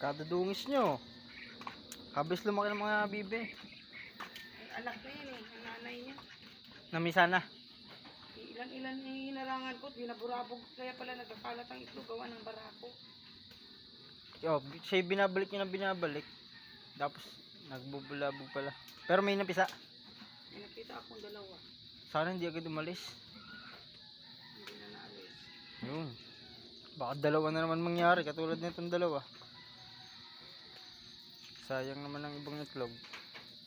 Kadudungis nyo. Habis lumaki ng mga bibe. Ang anak na yan eh, ang nanay niya. Namisa na. Ilan-ilan yung hinarangan ko, binaburabog. Kaya pala nagkakalat ang itlog, gawa ng barako. Yo, siya binabalik niya na binabalik. Tapos nagbubulabog pala. Pero may napisa. May nakita akong dalawa. Sana hindi agad umalis. Hindi na naalis. Yun. Baka dalawa na naman mangyari katulad nitong dalawa. Sayang naman ang ibang itlog.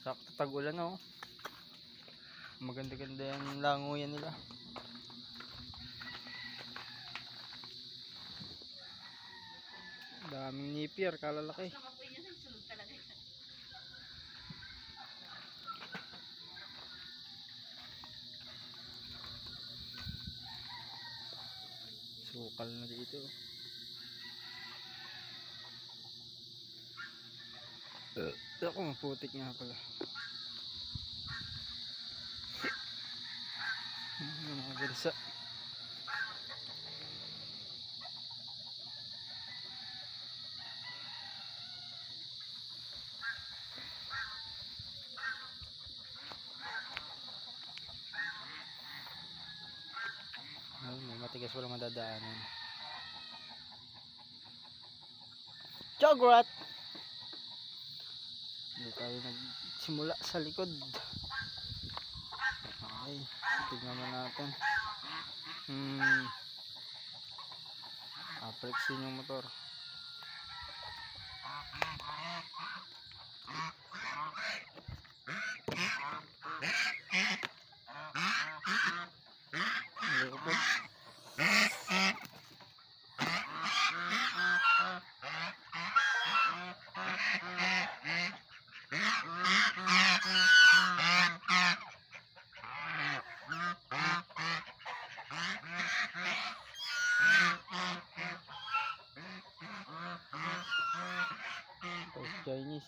Sakto tag-ulan oh. Maganda-ganda yung languyan nila. Daming nipier, kalalaki. Sukal na dito. Ako maputik nga pala. Mga garsa. May matigas walang madadaanan. Jograt! Hindi tayo nagsimula sa likod. Okay, tignan mo natin. Aprexin yung motor. Chinese.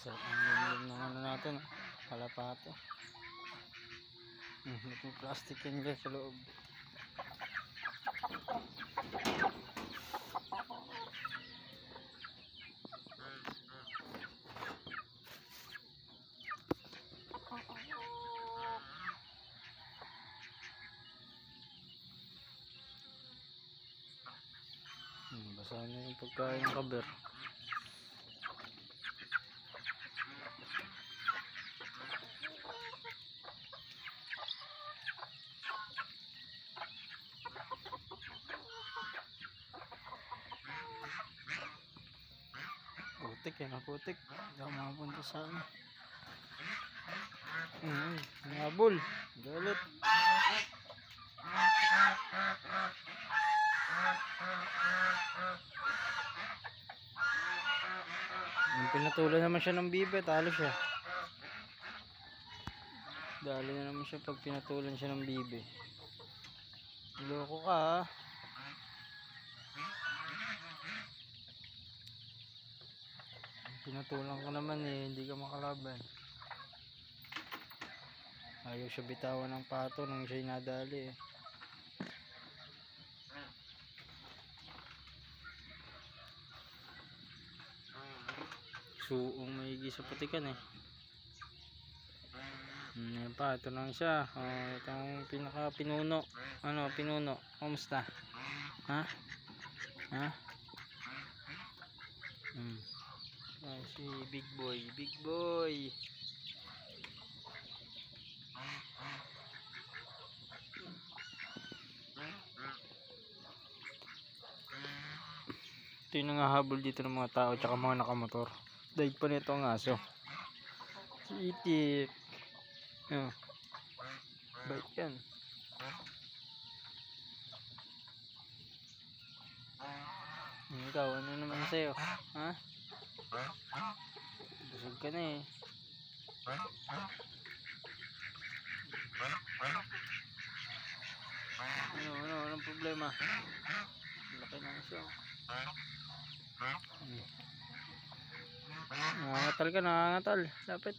So, ang ng ano natin, kalapate. May plastic yan dyan sa loob. Basa na yung pagkain ng kaber. Putik yan, putik. Hindi ako makapunta sa akin. Nabol. Galit. Nung pinatulan naman siya ng bibe, talo siya. Dali na naman siya pag pinatulan siya ng bibe. Loko ka ha. Pinatulan ko naman eh, hindi ka makalaban. Ayaw siya bitawan ng pato nung siya'y nadali eh. Suong maigi sa putikan eh. Yan pa, ito lang siya. Ito ang pinaka pinuno. Ano, pinuno? Kamusta? Ha? Ha? Si Big Boy, Big Boy. Ito yung nangahabol dito ng mga tao tsaka mga nakamotor. Daig pa nito ang aso. Si Itik. Bait yan. Ikaw, ano naman sa'yo? Ha? Busog ka na eh. Anong problema? Laki na siya. Nangangatal ka, nangangatal. Lapit.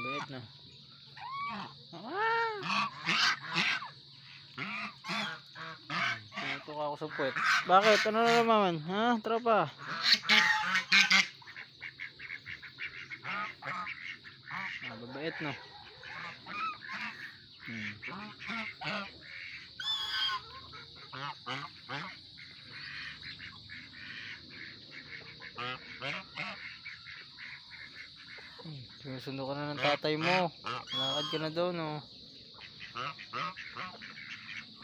Bait na. Tutok ako sa puwet. Bakit? Ano na naman? Ha? Tropa? Babait no? Sinusundo ka na ng tatay mo. Lakad ka na daw no?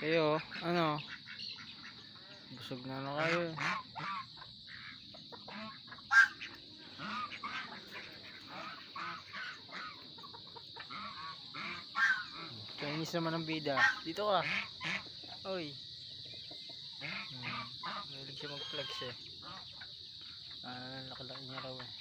Kayo, ano? Busog na kayo eh. Chinese naman ang bida. Dito ka. Oy. Mahilig siya mag-flex eh. Nakalaki niya raw eh.